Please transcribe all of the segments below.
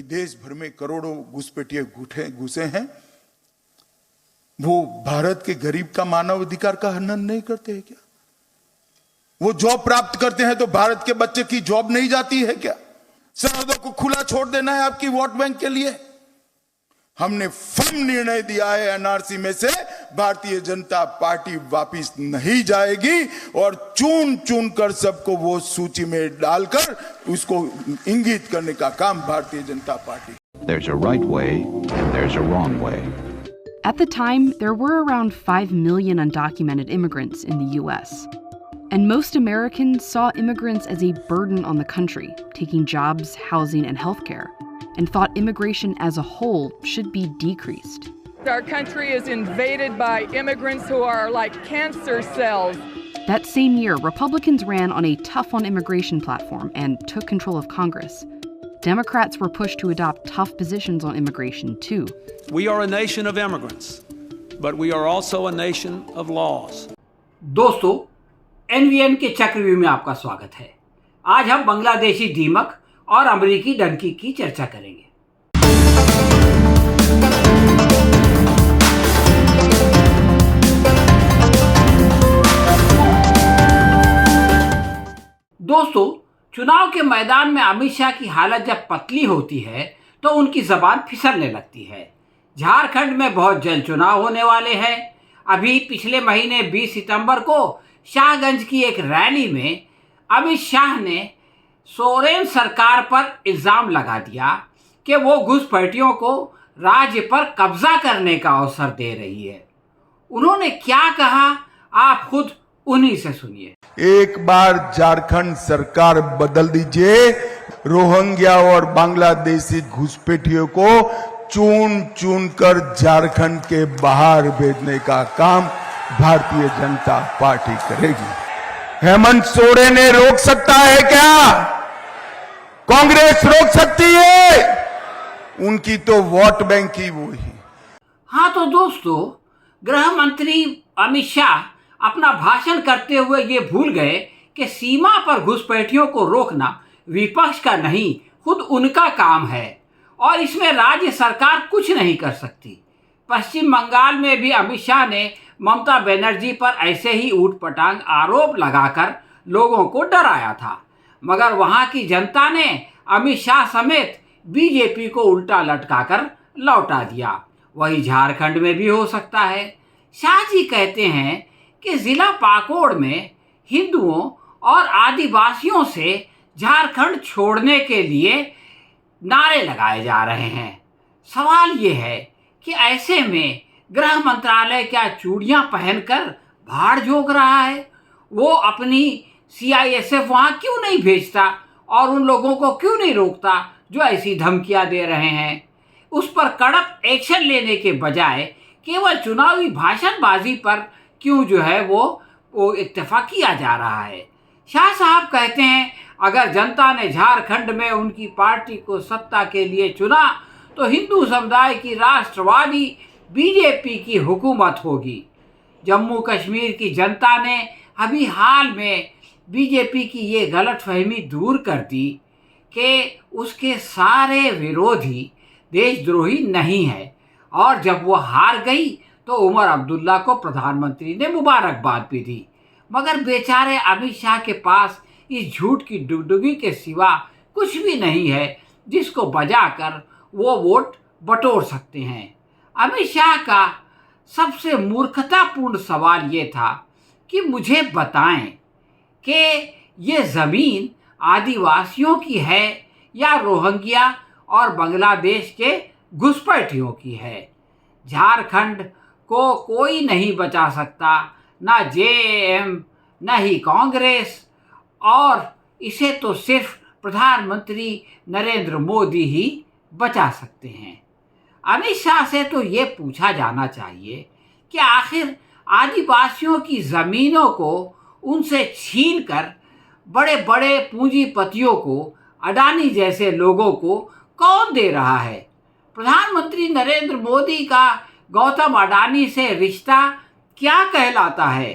कि देश भर में करोड़ों घुसपैठिए घुसे हैं, वो भारत के गरीब का मानव अधिकार का हनन नहीं करते हैं क्या? वो जॉब प्राप्त करते हैं तो भारत के बच्चे की जॉब नहीं जाती है क्या? सरहदों को खुला छोड़ देना है आपकी वोट बैंक के लिए? हमने फर्म निर्णय दिया है, एनआरसी में से भारतीय जनता पार्टी वापिस नहीं जाएगी और चुन चुन कर सबको वो सूची में डालकर उसको इंगित करने का काम Bharatiya Janata party. There's a right way and there's a wrong way. At the time, there were around 5 million undocumented immigrants in the US. And most Americans saw immigrants as a burden on the country, taking jobs, housing, and healthcare, and thought immigration as a whole should be decreased. Our country is invaded by immigrants who are like cancer cells. That same year, Republicans ran on a tough on immigration platform and took control of Congress. Democrats were pushed to adopt tough positions on immigration, too. We are a nation of immigrants, but we are also a nation of laws. दोस्तों, NVN के चक्रव्यूह में आपका स्वागत है। आज हम बांग्लादेशी दीमक और अमेरिकी डंकी की चर्चा करेंगे। दोस्तों, चुनाव के मैदान में अमित शाह की हालत जब पतली होती है तो उनकी जबान फिसलने लगती है। झारखंड में बहुत जल्द चुनाव होने वाले हैं। अभी पिछले महीने 20 सितंबर को शाहगंज की एक रैली में अमित शाह ने सोरेन सरकार पर इल्जाम लगा दिया कि वो घुसपैठियों को राज्य पर कब्जा करने का अवसर दे रही है। उन्होंने क्या कहा, आप खुद उन्हीं से सुनिए। एक बार झारखंड सरकार बदल दीजिए, रोहिंग्या और बांग्लादेशी घुसपैठियों को चुन चुन कर झारखंड के बाहर भेजने का काम भारतीय जनता पार्टी करेगी। हेमंत सोरेन ने रोक सकता है क्या? कांग्रेस रोक सकती है? उनकी तो वोट बैंक ही वो ही। हाँ, तो दोस्तों, गृह मंत्री अमित शाह अपना भाषण करते हुए ये भूल गए कि सीमा पर घुसपैठियों को रोकना विपक्ष का नहीं, खुद उनका काम है और इसमें राज्य सरकार कुछ नहीं कर सकती। पश्चिम बंगाल में भी अमित शाह ने ममता बनर्जी पर ऐसे ही ऊटपटांग आरोप लगाकर लोगों को डराया था, मगर वहां की जनता ने अमित शाह समेत बीजेपी को उल्टा लटकाकर लौटा दिया। वही झारखंड में भी हो सकता है। शाह जी कहते हैं कि जिला पाकोड़ में हिंदुओं और आदिवासियों से झारखंड छोड़ने के लिए नारे लगाए जा रहे हैं। सवाल ये है कि ऐसे में गृह मंत्रालय क्या चूड़ियां पहनकर भाड़ झोंक रहा है? वो अपनी CISF वहां क्यों नहीं भेजता और उन लोगों को क्यों नहीं रोकता जो ऐसी धमकियां दे रहे हैं? उस पर कड़क एक्शन लेने के बजाय केवल चुनावी भाषणबाजी पर क्यों जो है वो इत्तेफा किया जा रहा है? शाह साहब कहते हैं, अगर जनता ने झारखंड में उनकी पार्टी को सत्ता के लिए चुना तो हिंदू समुदाय की राष्ट्रवादी बीजेपी की हुकूमत होगी। जम्मू कश्मीर की जनता ने अभी हाल में बीजेपी की ये गलतफहमी दूर कर दी कि उसके सारे विरोधी देशद्रोही नहीं है और जब वो हार गई तो उमर अब्दुल्ला को प्रधानमंत्री ने मुबारकबाद भी दी। मगर बेचारे अमित शाह के पास इस झूठ की डुगडुगी के सिवा कुछ भी नहीं है जिसको बजाकर वो वोट बटोर सकते हैं। अमित शाह का सबसे मूर्खतापूर्ण सवाल ये था कि मुझे बताएं कि ये ज़मीन आदिवासियों की है या रोहिंग्या और बांग्लादेश के घुसपैठियों की है। झारखंड को कोई नहीं बचा सकता, ना JAM, ना ही कांग्रेस, और इसे तो सिर्फ प्रधानमंत्री नरेंद्र मोदी ही बचा सकते हैं। अमित शाह से तो ये पूछा जाना चाहिए कि आखिर आदिवासियों की ज़मीनों को उनसे छीनकर बड़े बड़े पूंजीपतियों को, अडानी जैसे लोगों को कौन दे रहा है? प्रधानमंत्री नरेंद्र मोदी का गौतम अडानी से रिश्ता क्या कहलाता है?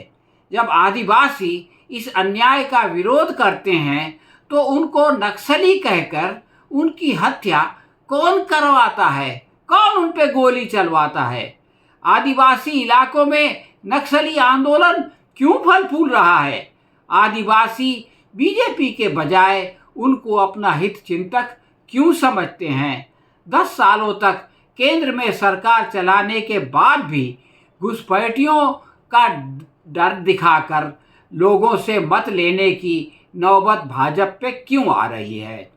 जब आदिवासी इस अन्याय का विरोध करते हैं तो उनको नक्सली कहकर उनकी हत्या कौन करवाता है? कौन उन पे गोली चलवाता है? आदिवासी इलाकों में नक्सली आंदोलन क्यों फल फूल रहा है? आदिवासी बीजेपी के बजाय उनको अपना हित चिंतक क्यों समझते हैं? 10 सालों तक केंद्र में सरकार चलाने के बाद भी घुसपैठियों का डर दिखाकर लोगों से मत लेने की नौबत भाजपा पे क्यों आ रही है?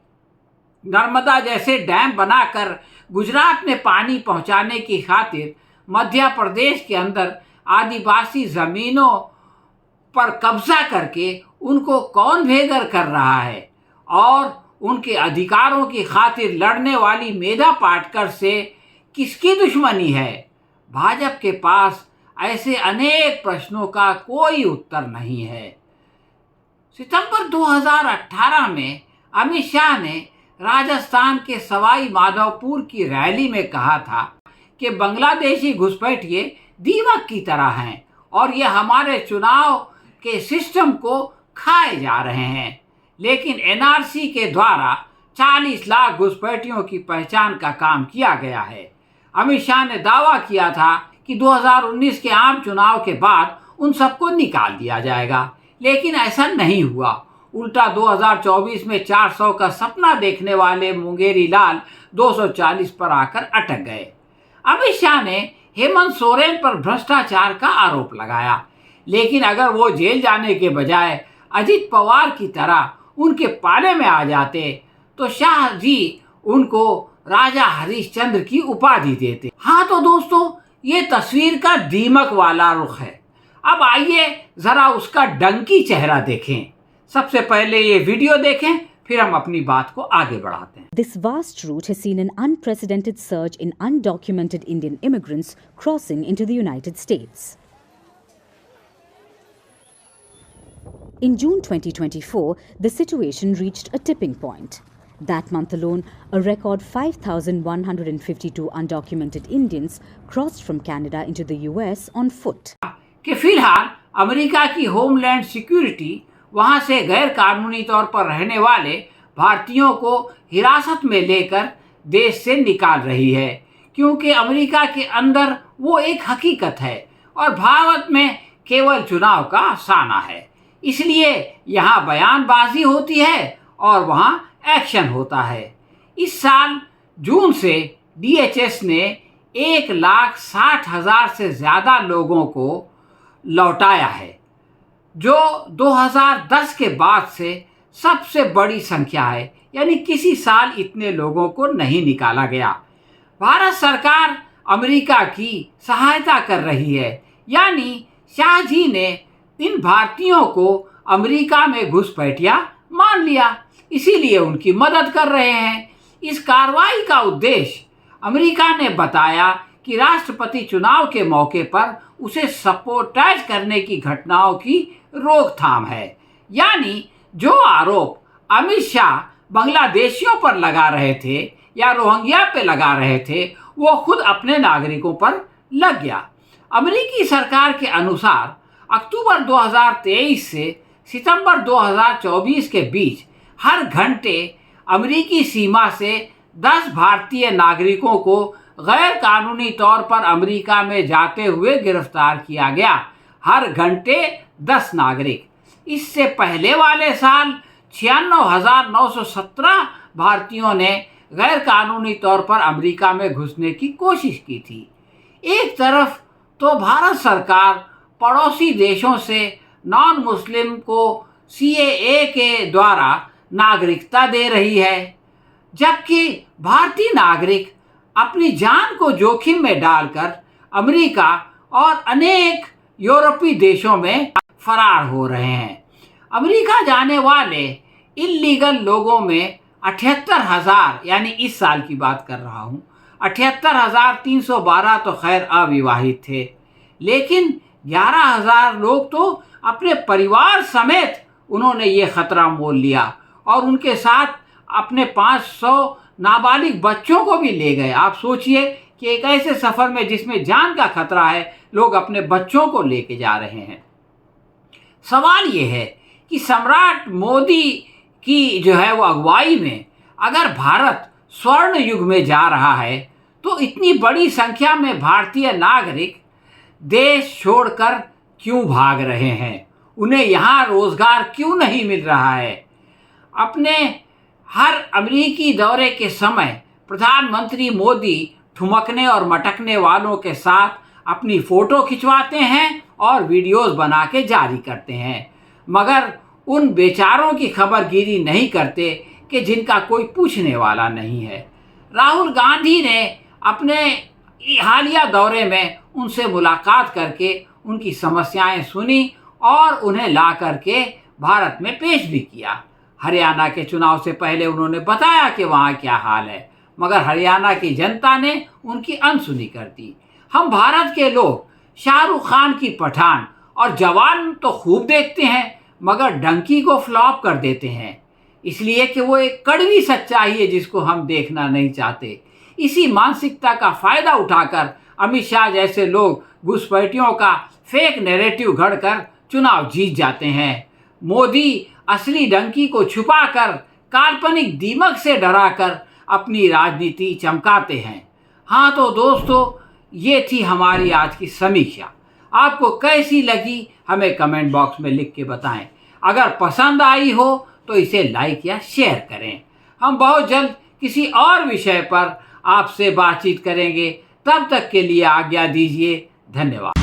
नर्मदा जैसे डैम बनाकर गुजरात में पानी पहुंचाने की खातिर मध्य प्रदेश के अंदर आदिवासी जमीनों पर कब्जा करके उनको कौन भेगर कर रहा है? और उनके अधिकारों की खातिर लड़ने वाली मेधा पाटकर से किसकी दुश्मनी है? भाजपा के पास ऐसे अनेक प्रश्नों का कोई उत्तर नहीं है। सितंबर 2018 में अमित शाह ने राजस्थान के सवाई माधोपुर की रैली में कहा था कि बांग्लादेशी घुसपैठिए दीमक की तरह हैं और ये हमारे चुनाव के सिस्टम को खाए जा रहे हैं। लेकिन एनआरसी के द्वारा 40 लाख घुसपैठियों की पहचान का काम किया गया है। अमित शाह ने दावा किया था कि 2019 के आम चुनाव के बाद उन सबको निकाल दिया जाएगा, लेकिन ऐसा नहीं हुआ। उल्टा 2024 में 400 का सपना देखने वाले मुंगेरी लाल 240 पर आकर अटक गए। अमित शाह ने हेमंत सोरेन पर भ्रष्टाचार का आरोप लगाया, लेकिन अगर वो जेल जाने के बजाय अजित पवार की तरह उनके पाले में आ जाते तो शाह जी उनको राजा हरिश्चंद्र की उपाधि देते। हाँ तो दोस्तों, ये तस्वीर का दीमक वाला रुख है। अब आइए जरा उसका डंकी चेहरा देखें। सबसे पहले ये वीडियो देखें, फिर हम अपनी बात को आगे बढ़ाते हैं। This vast route has seen an unprecedented surge in undocumented Indian immigrants crossing into the United States. In June 2024, the situation reached a tipping point. That month alone, a record 5,152 undocumented Indians crossed from Canada into the US on foot. कि फिलहाल America की homeland security वहां से गैर कानूनी तौर पर रहने वाले भारतीयों को हिरासत में लेकर देश से निकाल रही है, क्योंकि अमेरिका के अंदर वो एक हकीकत है और भारत में केवल चुनाव का अफसाना है। इसलिए यहाँ बयानबाजी होती है और वहाँ एक्शन होता है। इस साल जून से DHS ने 1,60,000 से ज़्यादा लोगों को लौटाया है, जो 2010 के बाद से सबसे बड़ी संख्या है। यानी किसी साल इतने लोगों को नहीं निकाला गया। भारत सरकार अमेरिका की सहायता कर रही है, यानी शाह जी ने इन भारतीयों को अमेरिका में घुसपैठिया मान लिया, इसीलिए उनकी मदद कर रहे हैं। इस कार्रवाई का उद्देश्य अमेरिका ने बताया कि राष्ट्रपति चुनाव के मौके पर उसे सपोर्टाइज करने की घटनाओं की रोकथाम है। यानी जो आरोप अमित शाह बांग्लादेशियों पर लगा रहे थे या रोहिंग्या पे लगा रहे थे, वो खुद अपने नागरिकों पर लग गया। अमेरिकी सरकार के अनुसार अक्टूबर 2023 से सितंबर 2024 के बीच हर घंटे अमेरिकी सीमा से 10 भारतीय नागरिकों को गैर कानूनी तौर पर अमेरिका में जाते हुए गिरफ्तार किया गया। हर घंटे 10 नागरिक। इससे पहले वाले साल 96,917 भारतीयों ने गैर कानूनी तौर पर अमेरिका में घुसने की कोशिश की थी। एक तरफ तो भारत सरकार पड़ोसी देशों से नॉन मुस्लिम को CAA के द्वारा नागरिकता दे रही है, जबकि भारतीय नागरिक अपनी जान को जोखिम में डालकर अमेरिका और अनेक यूरोपीय देशों में फरार हो रहे हैं। अमेरिका जाने वाले इल्लीगल लोगों में 78,000, यानी इस साल की बात कर रहा हूँ, 78,312 तो खैर अविवाहित थे, लेकिन 11,000 लोग तो अपने परिवार समेत उन्होंने ये खतरा मोल लिया और उनके साथ अपने 500 नाबालिग बच्चों को भी ले गए। आप सोचिए कि एक ऐसे सफ़र में जिसमें जान का खतरा है, लोग अपने बच्चों को लेके जा रहे हैं। सवाल ये है कि सम्राट मोदी की जो है वो अगुवाई में अगर भारत स्वर्ण युग में जा रहा है, तो इतनी बड़ी संख्या में भारतीय नागरिक देश छोड़कर क्यों भाग रहे हैं? उन्हें यहाँ रोजगार क्यों नहीं मिल रहा है? अपने हर अमेरिकी दौरे के समय प्रधानमंत्री मोदी ठुमकने और मटकने वालों के साथ अपनी फ़ोटो खिंचवाते हैं और वीडियोस बना के जारी करते हैं, मगर उन बेचारों की खबरगिरी नहीं करते कि जिनका कोई पूछने वाला नहीं है। राहुल गांधी ने अपने हालिया दौरे में उनसे मुलाकात करके उनकी समस्याएं सुनी और उन्हें ला करके भारत में पेश भी किया। हरियाणा के चुनाव से पहले उन्होंने बताया कि वहाँ क्या हाल है, मगर हरियाणा की जनता ने उनकी अनसुनी कर दी। हम भारत के लोग शाहरुख खान की पठान और जवान तो खूब देखते हैं, मगर डंकी को फ्लॉप कर देते हैं, इसलिए कि वो एक कड़वी सच्चाई है जिसको हम देखना नहीं चाहते। इसी मानसिकता का फ़ायदा उठाकर अमित शाह जैसे लोग घुसपैठियों का फेक नैरेटिव घड़कर चुनाव जीत जाते हैं। मोदी असली डंकी को छुपाकर काल्पनिक दीमक से डराकर अपनी राजनीति चमकाते हैं। हाँ तो दोस्तों, ये थी हमारी आज की समीक्षा। आपको कैसी लगी हमें कमेंट बॉक्स में लिख के बताएं। अगर पसंद आई हो तो इसे लाइक या शेयर करें। हम बहुत जल्द किसी और विषय पर आपसे बातचीत करेंगे। तब तक के लिए आज्ञा दीजिए। धन्यवाद।